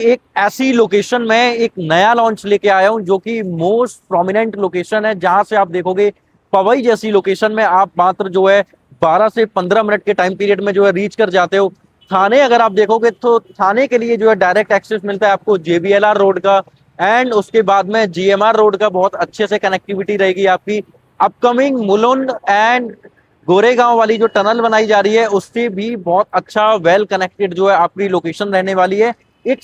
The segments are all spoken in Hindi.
एक ऐसी लोकेशन में एक नया लॉन्च लेके आया हूं जो कि मोस्ट प्रोमिनेंट लोकेशन है, जहां से आप देखोगे पवई जैसी लोकेशन में आप मात्र जो है 12 से 15 मिनट के टाइम पीरियड में जो है रीच कर जाते हो। थाने अगर आप देखोगे तो थाने के लिए जो है डायरेक्ट एक्सेस मिलता है आपको जेबीएलआर रोड का, एंड उसके बाद में जीएमआर रोड का बहुत अच्छे से कनेक्टिविटी रहेगी आपकी। अपकमिंग मुलुंड एंड गोरेगांव वाली जो टनल बनाई जा रही है उससे भी बहुत अच्छा वेल कनेक्टेड जो है आपकी लोकेशन रहने वाली है। एक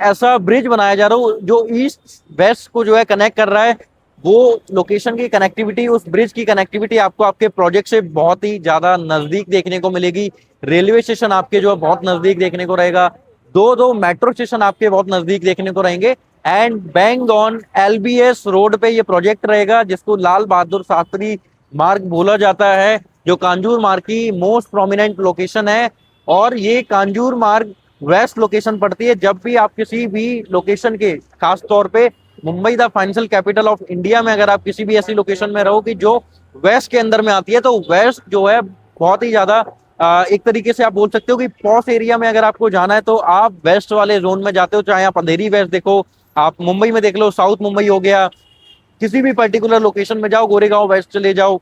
ऐसा ब्रिज बनाया जा रहा है जो ईस्ट वेस्ट को जो है कनेक्ट कर रहा है। वो लोकेशन की कनेक्टिविटी, उस ब्रिज की कनेक्टिविटी आपको आपके प्रोजेक्ट से बहुत ही ज्यादा नजदीक देखने को मिलेगी। रेलवे स्टेशन आपके जो है बहुत नजदीक देखने को रहेगा। दो दो मेट्रो स्टेशन आपके बहुत नजदीक देखने को रहेंगे। And bang on LBS road पे ये प्रोजेक्ट रहेगा, जिसको लाल बहादुर शास्त्री मार्ग बोला जाता है, जो कांजूर मार्ग की मोस्ट प्रोमिनेंट लोकेशन है। और ये कांजूर मार्ग वेस्ट लोकेशन पड़ती है। जब भी आप किसी भी लोकेशन के, खास तौर पे Mumbai the financial capital of India में, अगर आप किसी भी ऐसी लोकेशन में रहो कि जो वेस्ट के अंदर में आती है, तो वेस्ट जो है बहुत ही ज्यादा एक तरीके से आप बोल सकते हो कि पॉश एरिया में अगर आपको जाना है तो आप वेस्ट वाले जोन में जाते हो। चाहे आप अंधेरी वेस्ट देखो, आप मुंबई में देख लो, साउथ मुंबई हो गया, किसी भी पर्टिकुलर लोकेशन में जाओ, गोरेगांव वेस्ट चले जाओ,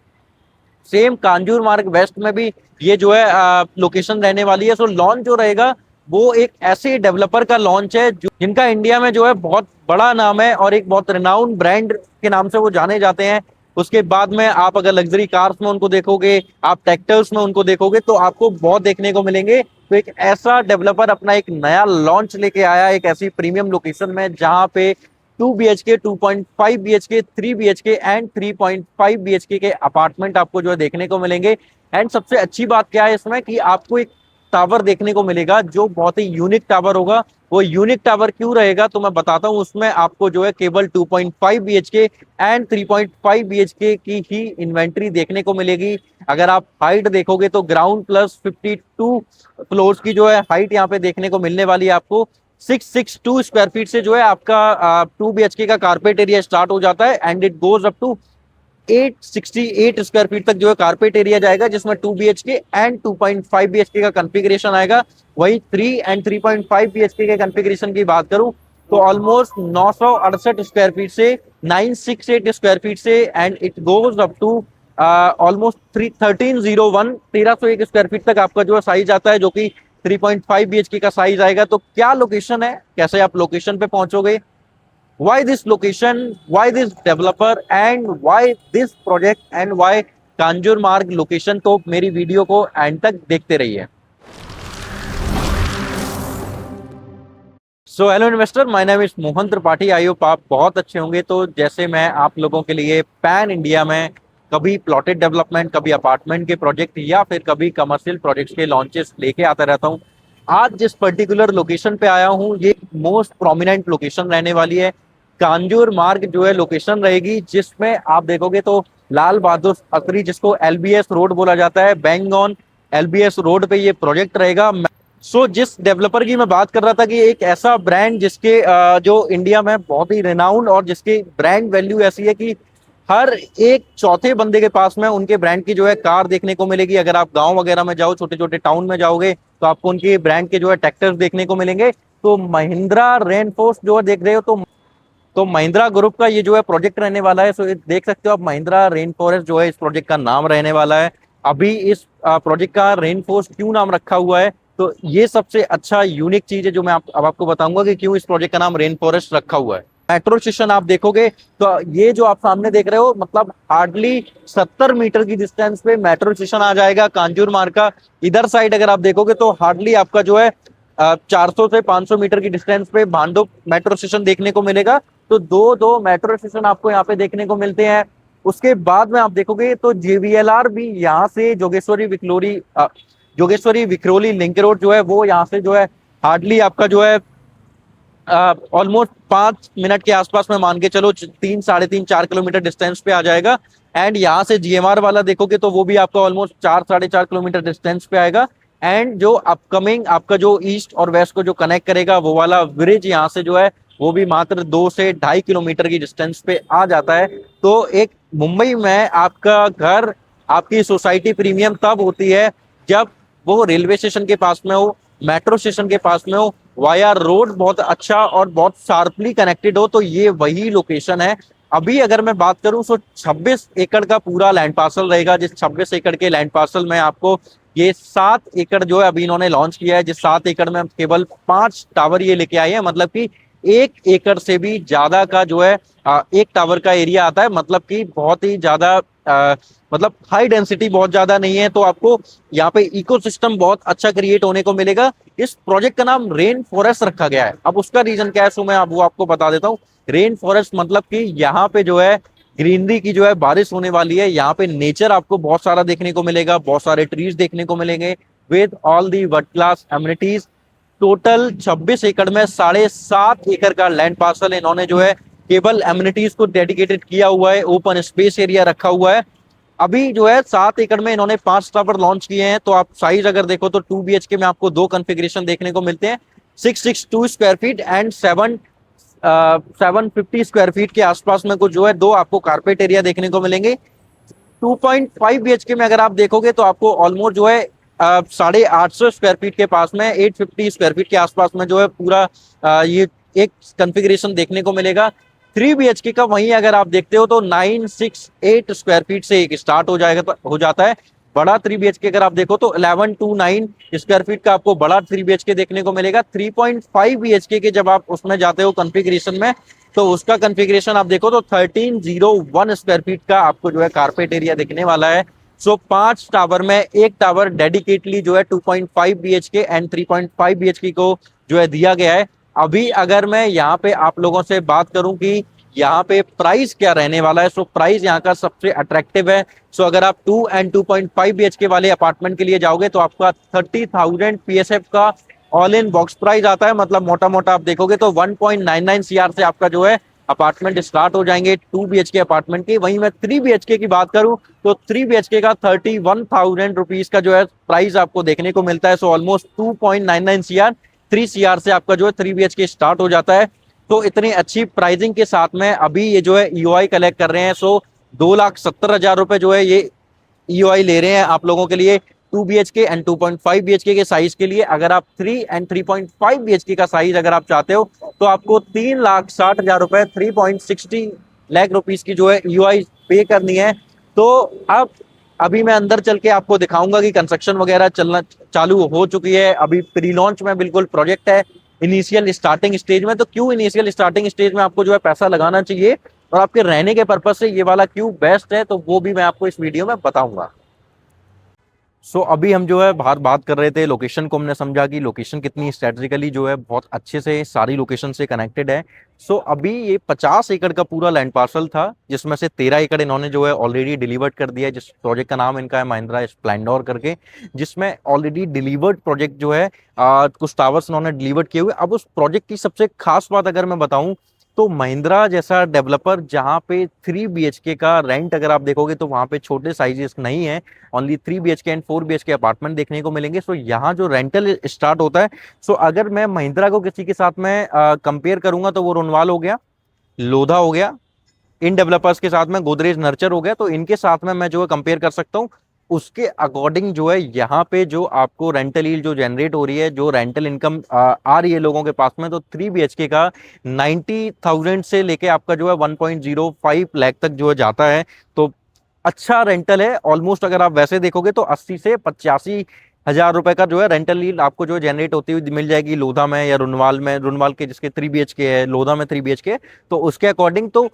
सेम कांजूर मार्ग वेस्ट में भी ये जो है लोकेशन रहने वाली है। सो लॉन्च जो रहेगा वो एक ऐसे डेवलपर का लॉन्च है जिनका इंडिया में जो है बहुत बड़ा नाम है और एक बहुत रिनाउंड ब्रांड के नाम से वो जाने जाते हैं। उसके बाद में आप अगर लग्जरी कार्स में उनको देखोगे, आप ट्रैक्टर्स में उनको देखोगे, तो आपको बहुत देखने को मिलेंगे। तो एक ऐसा डेवलपर अपना एक नया लॉन्च लेके आया एक ऐसी प्रीमियम लोकेशन में, जहां पे 2 BHK, 2.5 BHK, 3 BHK and 3.5 BHK के अपार्टमेंट आपको जो है देखने को मिलेंगे। एंड सबसे अच्छी बात क्या है इसमें कि आपको एक टावर देखने को मिलेगा जो बहुत ही यूनिक टावर होगा। वो यूनिक टावर क्यों रहेगा तो मैं बताता हूँ। उसमें आपको जो है केवल 2.5 BHK एंड 3.5 BHK की ही इन्वेंट्री देखने को मिलेगी। अगर आप हाइट देखोगे तो ग्राउंड प्लस 52 फ्लोर्स की जो है हाइट यहाँ पे देखने को मिलने वाली है आपको। 662 स्क्वायर फीट से जो है आपका 2 BHK का कारपेट एरिया स्टार्ट हो जाता है, and it goes up to 868 square feet तक जो है कारपेट एरिया जाएगा, जिसमें 2 BHK एंड 2.5 BHK का कॉन्फ़िगरेशन आएगा। वही 3 एंड 3.5 BHK के कॉन्फ़िगरेशन की बात करूं तो ऑलमोस्ट 968 स्क्वायर फीट से 968 स्क्वायर फीट से, and it goes up to almost 1301 square feet तक आपका जो है साइज आता है, जो कि 3.5 BHK का साइज आएगा। तो क्या लोकेशन है, कैसे आप लोकेशन पे पहुंचोगे, why this location, why this developer and why this project and why Kanjur मार्ग लोकेशन, तो मेरी वीडियो को एंड तक देखते रहिए। So hello investor, my name is Mohan Tripathi. I hope आप बहुत अच्छे होंगे। तो जैसे मैं आप लोगों के लिए पैन इंडिया में कभी प्लॉटेड डेवलपमेंट, कभी अपार्टमेंट के प्रोजेक्ट या फिर कभी कमर्शियल प्रोजेक्ट्स के लॉन्चेस लेके आता रहता हूँ, आज जिस पर्टिकुलर लोकेशन पे आया हूँ ये मोस्ट प्रोमिनेंट लोकेशन रहने वाली है। कांजूर मार्ग जो है लोकेशन रहेगी, जिसमें आप देखोगे तो लाल बहादुर शास्त्री, जिसको एलबीएस रोड बोला जाता है, बैंग ऑन एलबीएस रोड पे ये प्रोजेक्ट रहेगा। जिस डेवलपर की मैं बात कर रहा था कि एक ऐसा ब्रांड जिसके जो इंडिया में बहुत ही रिनाउंड और जिसकी ब्रांड वैल्यू ऐसी है कि हर एक चौथे बंदे के पास में उनके ब्रांड की जो है कार देखने को मिलेगी। अगर आप गांव वगैरह में जाओ, छोटे छोटे टाउन में जाओगे, तो आपको उनके ब्रांड के जो है ट्रैक्टर्स देखने को मिलेंगे। तो महिंद्रा रेनफोर्स जो है देख रहे हो, तो महिंद्रा ग्रुप का ये जो है प्रोजेक्ट रहने वाला है। सो देख सकते हो आप, महिंद्रा रेन फॉरेस्ट जो है इस प्रोजेक्ट का नाम रहने वाला है। अभी इस प्रोजेक्ट का रेन फॉरेस्ट क्यों नाम रखा हुआ है, तो ये सबसे अच्छा यूनिक चीज है जो मैं अब आपको बताऊंगा कि क्यों इस प्रोजेक्ट का नाम रेन फॉरेस्ट रखा हुआ है। मेट्रो स्टेशन आप देखोगे तो ये जो आप सामने देख रहे हो, मतलब हार्डली 70 मीटर की डिस्टेंस पे मेट्रो स्टेशन आ जाएगा कांजूर मार्ग का। इधर साइड अगर आप देखोगे तो हार्डली आपका जो है 400 से 500 मीटर की डिस्टेंस पे भांडुप मेट्रो स्टेशन देखने को मिलेगा। तो दो दो मेट्रो स्टेशन आपको यहाँ पे देखने को मिलते हैं। उसके बाद में आप देखोगे तो जेवीएलआर भी यहाँ से जोगेश्वरी विक्रोली लिंक रोड जो है वो यहाँ से जो है हार्डली आपका जो है ऑलमोस्ट 5 मिनट के आसपास में मान के चलो 3, 3.5, 4 किलोमीटर डिस्टेंस पे आ जाएगा। एंड यहाँ से जीएमआर वाला देखोगे तो वो भी आपका ऑलमोस्ट 4, 4.5 किलोमीटर डिस्टेंस पे आएगा। एंड जो अपकमिंग आपका जो ईस्ट और वेस्ट को जो कनेक्ट करेगा वो वाला ब्रिज यहाँ से जो है वो भी मात्र 2 से 2.5 किलोमीटर की डिस्टेंस पे आ जाता है। तो एक मुंबई में आपका घर, आपकी सोसाइटी प्रीमियम तब होती है जब वो रेलवे स्टेशन के पास में हो, मेट्रो स्टेशन के पास में हो, वाया रोड बहुत अच्छा और बहुत शार्पली कनेक्टेड हो, तो ये वही लोकेशन है। अभी अगर मैं बात करूं तो 26 एकड़ का पूरा लैंड पार्सल रहेगा। जिस 26 एकड़ के लैंड पार्सल में आपको ये 7 एकड़ जो है अभी इन्होंने लॉन्च किया है, जिस 7 एकड़ में केवल 5 टावर ये लेके आए हैं। मतलब कि 1 एकड़ से भी ज्यादा का जो है एक टावर का एरिया आता है। मतलब कि बहुत ही ज्यादा मतलब हाई डेंसिटी बहुत ज्यादा नहीं है, तो आपको यहाँ पे इकोसिस्टम बहुत अच्छा क्रिएट होने को मिलेगा। इस प्रोजेक्ट का नाम रेन फॉरेस्ट रखा गया है। अब उसका रीजन क्या है सो मैं वो आपको बता देता हूँ। रेन फॉरेस्ट मतलब कि यहाँ पे जो है ग्रीनरी की जो है बारिश होने वाली है। यहाँ पे नेचर आपको बहुत सारा देखने को मिलेगा, बहुत सारे ट्रीज देखने को मिलेंगे with all the world class amenities. Total 26 एकड़ में 7.5 एकड़ का लैंड पार्सल इन्होंने जो है केवल एमिनिटीज को डेडिकेटेड किया हुआ है, ओपन स्पेस एरिया रखा हुआ है। अभी जो है 7 एकड़ में इन्होंने 5 टावर लॉन्च किए हैं। तो आप साइज अगर देखो तो 2 BHK में आपको 2 कॉन्फ़िगरेशन देखने को मिलते हैं, 662 square feet and 750 square feet के आसपास में कुछ जो है 2 आपको कारपेट एरिया देखने को मिलेंगे। 2.5 BHK में अगर आप देखोगे तो आपको ऑलमोस्ट जो है 850 स्क्वायर फीट के पास में 850 स्क्वायर फीट के आसपास में जो है पूरा ये एक कॉन्फ़िगरेशन देखने को मिलेगा। 3 BHK का वहीं अगर आप देखते हो तो 968 स्क्वायर फीट से एक स्टार्ट हो जाएगा, हो जाता है। बड़ा 3 BHK अगर आप देखो तो 1129 स्क्वायर फीट का आपको बड़ा 3 BHK देखने को मिलेगा। 3.5 BHK के जब आप उसमें जाते हो कॉन्फ़िगरेशन में, तो उसका कॉन्फ़िगरेशन आप देखो तो 1301 स्क्वायर फीट का आपको जो है कारपेट एरिया दिखने वाला है। सो 5 टावर में एक टावर डेडिकेटली जो है 2.5 BHK एंड 3.5 BHK को जो है दिया गया है। अभी अगर मैं यहाँ पे आप लोगों से बात करूं कि यहाँ पे प्राइस क्या रहने वाला है, सो प्राइस यहाँ का सबसे अट्रैक्टिव है। सो अगर आप 2 एंड 2.5 BHK वाले अपार्टमेंट के लिए जाओगे तो आपका 30,000 PSF का ऑल इन बॉक्स प्राइस आता है। मतलब मोटा मोटा आप देखोगे तो 1.99 CR से आपका जो है अपार्टमेंट स्टार्ट हो जाएंगे 2 BHK अपार्टमेंट की। वहीं मैं 3 BHK की बात करूं तो 3 BHK का 31,000 रुपीज का जो है प्राइस आपको देखने को मिलता है। सो ऑलमोस्ट 2.99 CR, 3 CR से आपका जो है 3 BHK स्टार्ट हो जाता है। तो इतनी अच्छी प्राइसिंग के साथ में अभी ये जो है EOI कलेक्ट कर रहे हैं। सो 2,70,000 रुपए जो है ये EOI ले रहे हैं आप लोगों के लिए 2 BHK एंड 2.5 BHK के साइज के लिए। अगर आप 3 एंड 3.5 BHK का साइज अगर आप चाहते हो तो आपको 3,60,000 रुपए 3.60 लाख रुपीस की जो है EOI पे करनी है। तो अब अभी मैं अंदर चल के आपको दिखाऊंगा कि कंस्ट्रक्शन वगैरह चलना चालू हो चुकी है। अभी प्री लॉन्च में बिल्कुल प्रोजेक्ट है, इनिशियल स्टार्टिंग स्टेज में। तो क्यों इनिशियल स्टार्टिंग स्टेज में आपको जो है पैसा लगाना चाहिए और आपके रहने के पर्पज से ये वाला क्यों बेस्ट है, तो वो भी मैं आपको इस वीडियो में बताऊंगा। अभी हम जो है बाहर बात कर रहे थे लोकेशन को, हमने समझा कि लोकेशन कितनी स्ट्रेटेजिकली जो है बहुत अच्छे से सारी लोकेशन से कनेक्टेड है। अभी ये 50 एकड़ का पूरा लैंड पार्सल था, जिसमें से 13 एकड़ इन्होंने जो है ऑलरेडी डिलीवर्ड कर दिया है। जिस प्रोजेक्ट का नाम इनका है महिंद्रा स्प्लेंडर करके, जिसमें ऑलरेडी डिलीवर्ड प्रोजेक्ट जो है कुछ टावर्स इन्होंने डिलीवर्ड किए हुए। अब उस प्रोजेक्ट की सबसे खास बात अगर मैं बताऊं तो महिंद्रा जैसा डेवलपर जहां पे 3 BHK का रेंट अगर आप देखोगे तो वहां पे छोटे साइजेस नहीं है, only 3 BHK and 4 BHK apartment देखने को मिलेंगे। यहाँ जो रेंटल स्टार्ट होता है, अगर मैं महिंद्रा को किसी के साथ में कंपेयर करूंगा तो वो रोनवाल हो गया, लोधा हो गया, इन डेवलपर्स के साथ में गोदरेज नर्चर हो गया, तो इनके साथ में मैं जो है कंपेयर कर सकता हूँ। उसके अकॉर्डिंग जो है यहाँ पे जो आपको रेंटल यील्ड जो जनरेट हो रही है, जो रेंटल इनकम आ रही है लोगों के पास में, तो 3 BHK का 90,000 से लेके आपका जो है 1.05 लाख तक जो है जाता है। तो अच्छा रेंटल है। ऑलमोस्ट अगर आप वैसे देखोगे तो 80 से 85,000 रुपए का जो है रेंटल यील्ड आपको जो है जनरेट होती हुई मिल जाएगी लोधा में या रुनवाल में। रुनवाल के जिसके 3 BHK है, लोधा में 3 BHK, तो उसके अकॉर्डिंग तो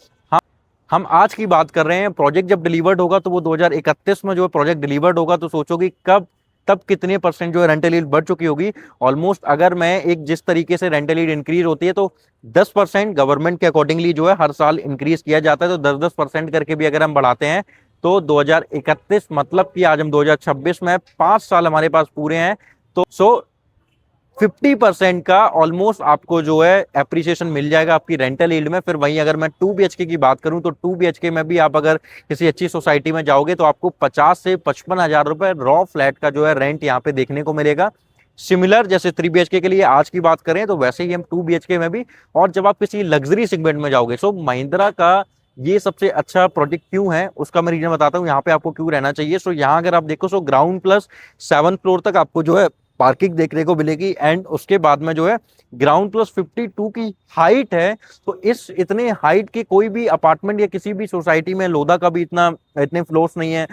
हम आज की बात कर रहे हैं। प्रोजेक्ट जब डिलीवर्ड होगा तो वो 2031 में जो प्रोजेक्ट डिलीवर्ड होगा, तो सोचो कि कब तब कितने परसेंट जो है रेंटल यील्ड बढ़ चुकी होगी। ऑलमोस्ट अगर मैं एक जिस तरीके से रेंटल यील्ड इंक्रीज होती है तो 10% गवर्नमेंट के अकॉर्डिंगली जो है हर साल इंक्रीज किया जाता है। तो 10-10% करके भी अगर हम बढ़ाते हैं तो 2031 मतलब कि आज हम 2026 में 5 साल हमारे पास पूरे हैं। तो 50% का ऑलमोस्ट आपको जो है एप्रिसिएशन मिल जाएगा आपकी रेंटल यील्ड में। फिर वहीं अगर मैं 2 BHK की बात करूं तो 2 BHK में भी आप अगर किसी अच्छी सोसाइटी में जाओगे तो आपको 50 से 55,000 रुपए रॉ फ्लैट का जो है रेंट यहाँ पे देखने को मिलेगा। सिमिलर जैसे 3 BHK के लिए आज की बात करें तो वैसे ही हम 2 BHK में भी। और जब आप किसी लग्जरी सेगमेंट में जाओगे, महिंद्रा का ये सबसे अच्छा प्रोजेक्ट क्यों है उसका मैं रीजन बताता हूँ यहाँ पे आपको क्यों रहना चाहिए। यहाँ अगर आप देखो ग्राउंड प्लस 7th फ्लोर तक आपको जो है पार्किंग देखने को मिलेगी एंड उसके बाद में जो है ग्राउंड प्लस 52 की हाइट है। तो इस इतने हाइट के कोई भी अपार्टमेंट या किसी भी सोसाइटी में, लोधा का भी इतने फ्लोर्स नहीं है,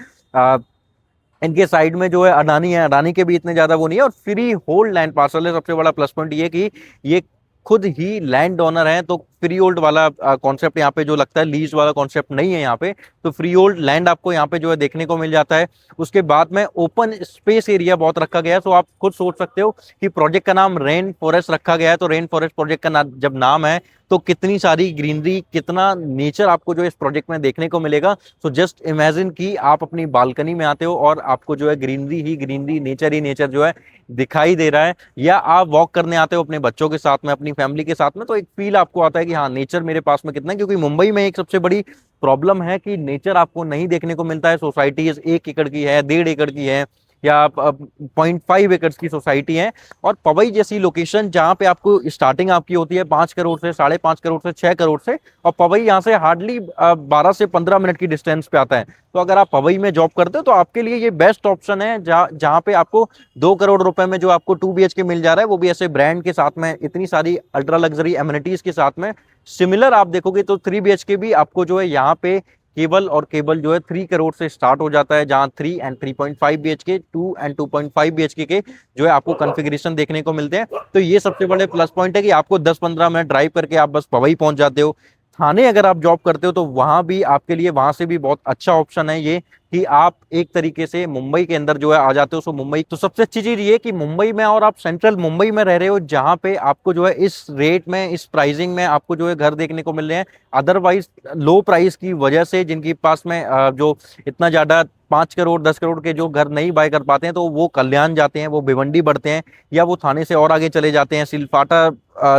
इनके साइड में जो है अडानी के भी इतने ज्यादा वो नहीं है, और फ्री होल्ड लैंड पार्सल है। सबसे बड़ा प्लस पॉइंट ये कि ये खुद ही लैंड ओनर है, तो फ्री होल्ड वाला कॉन्सेप्ट यहाँ पे जो लगता है, लीज वाला कॉन्सेप्ट नहीं है यहाँ पे। तो फ्री होल्ड लैंड आपको यहाँ पे जो है देखने को मिल जाता है। उसके बाद में ओपन स्पेस एरिया बहुत रखा गया है। तो आप खुद सोच सकते हो कि प्रोजेक्ट का नाम रेन फॉरेस्ट रखा गया है, तो रेन फॉरेस्ट प्रोजेक्ट का जब नाम है तो कितनी सारी ग्रीनरी, कितना नेचर आपको जो इस प्रोजेक्ट में देखने को मिलेगा। सो जस्ट इमेजिन कि आप अपनी बालकनी में आते हो और आपको जो है ग्रीनरी ही ग्रीनरी, नेचर ही नेचर जो है दिखाई दे रहा है, या आप वॉक करने आते हो अपने बच्चों के साथ में, अपनी फैमिली के साथ में, तो एक फील आपको आता है कि हाँ नेचर मेरे पास में कितना है। क्योंकि मुंबई में एक सबसे बड़ी प्रॉब्लम है कि नेचर आपको नहीं देखने को मिलता है। सोसाइटीज 1 एकड़ की है, 1.5 एकड़ की है, या 0.5 एकड़ की सोसाइटी है। और पवई जैसी लोकेशन जहां पे आपको स्टार्टिंग आपकी होती है 5 करोड़ से, 5.5 करोड़ से, 6 करोड़ से, और पवई यहाँ से हार्डली 12 से 15 मिनट की डिस्टेंस पे आता है। तो अगर आप पवई में जॉब करते हो तो आपके लिए ये बेस्ट ऑप्शन है, जहां पे आपको 2 करोड़ रुपए में जो आपको 2 BHK मिल जा रहा है, वो भी ऐसे ब्रांड के साथ में, इतनी सारी अल्ट्रा लग्जरी एमिनिटीज के साथ में। सिमिलर आप देखोगे तो 3 BHK भी आपको जो है यहाँ पे केबल जो है 3 करोड़ से स्टार्ट हो जाता है, जहां 3 एंड 3.5 BHK, 2 एंड 2.5 BHK के जो है आपको कॉन्फ़िगरेशन देखने को मिलते हैं। तो ये सबसे बड़े प्लस पॉइंट है कि आपको 10-15 मिनट ड्राइव करके आप बस पवई पहुंच जाते हो। थाने अगर आप जॉब करते हो तो वहां भी आपके लिए, वहां से भी बहुत अच्छा ऑप्शन है ये, कि आप एक तरीके से मुंबई के अंदर जो है आ जाते हो। सो मुंबई तो सबसे अच्छी चीज ये कि मुंबई में, और आप सेंट्रल मुंबई में रह रहे हो, जहां पे आपको जो है इस रेट में, इस प्राइसिंग में आपको जो है घर देखने को मिल रहे हैं। अदरवाइज लो प्राइस की वजह से जिनके पास में जो इतना ज्यादा 5 करोड़ 10 करोड़ के जो घर नहीं बाय कर पाते हैं, तो वो कल्याण जाते हैं, वो भिवंडी बढ़ते हैं, या वो थाने से और आगे चले जाते हैं, सिलफाटा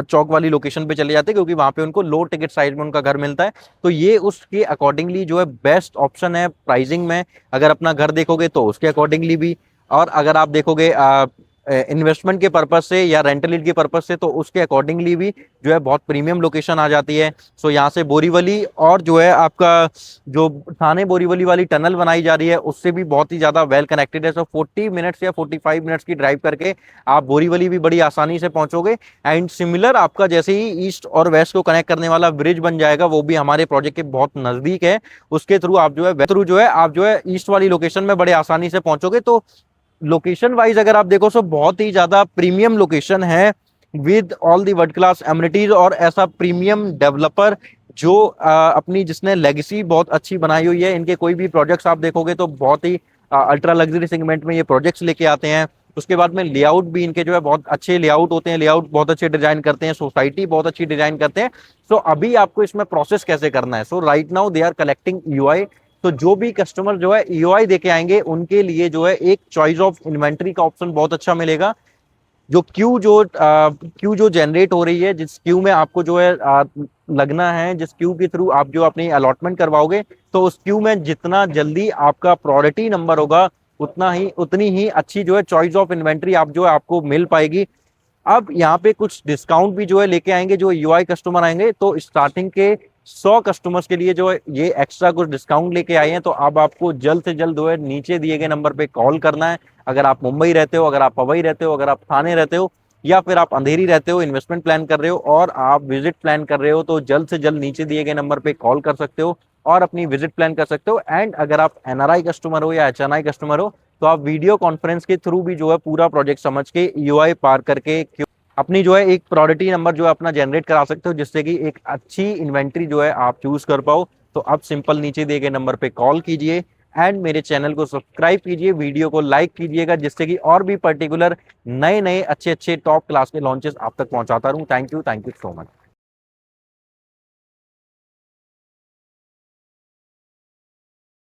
चौक वाली लोकेशन पे चले जाते हैं, क्योंकि वहां पे उनको लो टिकट साइज में उनका घर मिलता है। तो ये उसके अकॉर्डिंगली जो है बेस्ट ऑप्शन है प्राइसिंग में। अगर अपना घर देखोगे तो उसके अकॉर्डिंगली भी, और अगर आप देखोगे इन्वेस्टमेंट के पर्पज से या रेंटल के पर्पज से, तो उसके अकॉर्डिंगली भी जो है बहुत प्रीमियम लोकेशन आ जाती है। सो यहाँ से बोरीवली, और जो है आपका जो थाने बोरीवली वाली टनल बनाई जा रही है, उससे भी बहुत ही ज्यादा वेल कनेक्टेड है। सो 40 मिनट्स या 45 मिनट्स की ड्राइव करके आप बोरीवली भी बड़ी आसानी से पहुंचोगे। एंड सिमिलर आपका जैसे ही ईस्ट और वेस्ट को कनेक्ट करने वाला ब्रिज बन जाएगा, वो भी हमारे प्रोजेक्ट के बहुत नजदीक है, उसके थ्रू आप जो है ईस्ट वाली लोकेशन में बड़े आसानी से पहुंचोगे। तो लोकेशन वाइज अगर आप देखो तो बहुत ही ज्यादा प्रीमियम लोकेशन है, with all the world class amenities, और ऐसा प्रीमियम डेवलपर जो अपनी, जिसने लेगेसी बहुत अच्छी बनाई हुई है। इनके कोई भी प्रोजेक्ट्स आप देखोगे तो बहुत ही अल्ट्रा लग्जरी सेगमेंट में ये प्रोजेक्ट्स लेके आते हैं। उसके बाद में लेआउट भी इनके जो है बहुत अच्छे लेआउट होते हैं, लेआउट बहुत अच्छे डिजाइन करते हैं, सोसाइटी बहुत अच्छी डिजाइन करते हैं। सो अभी आपको इसमें प्रोसेस कैसे करना है, so right now they are collecting EOI. तो जो भी कस्टमर जो है ईओआई देके आएंगे, उनके लिए जो है एक चॉइस ऑफ इन्वेंट्री का ऑप्शन बहुत अच्छा मिलेगा। जो क्यू जो जनरेट हो रही है, जिस क्यू में आपको जो है लगना है, जिस क्यू के थ्रू आप जो अपनी अलॉटमेंट करवाओगे, तो उस क्यू में जितना जल्दी आपका प्रायोरिटी नंबर होगा, उतनी ही अच्छी जो है चॉइस ऑफ इन्वेंट्री आप जो है आपको मिल पाएगी। अब यहाँ पे कुछ डिस्काउंट भी जो है लेके आएंगे जो यूआई कस्टमर आएंगे। तो स्टार्टिंग के 100 कस्टमर्स के लिए जो है ये एक्स्ट्रा कुछ डिस्काउंट लेके आए हैं। तो अब आपको जल्द से जल्द जो है नीचे दिए गए नंबर पे कॉल करना है। अगर आप मुंबई रहते हो, अगर आप पवई रहते हो, अगर आप थाने रहते हो, या फिर आप अंधेरी रहते हो, इन्वेस्टमेंट प्लान कर रहे हो और आप विजिट प्लान कर रहे हो, तो जल्द से जल्द नीचे दिए गए नंबर पे कॉल कर सकते हो और अपनी विजिट प्लान कर सकते हो। एंड अगर आप एनआरआई कस्टमर हो या एचएनआई कस्टमर हो, तो आप वीडियो कॉन्फ्रेंस के थ्रू भी जो है पूरा प्रोजेक्ट समझ के यूआई पार करके अपनी जो है एक प्रायोरिटी नंबर जो है अपना जनरेट करा सकते हो, जिससे कि एक अच्छी इन्वेंट्री जो है आप चूज कर पाओ। तो अब सिंपल नीचे दिए गए नंबर पे कॉल कीजिए एंड मेरे चैनल को सब्सक्राइब कीजिए, वीडियो को लाइक कीजिएगा, जिससे कि और भी पर्टिकुलर नए नए अच्छे अच्छे टॉप क्लास के लॉन्चेस आप तक पहुंचाता रहूं। Thank you so much.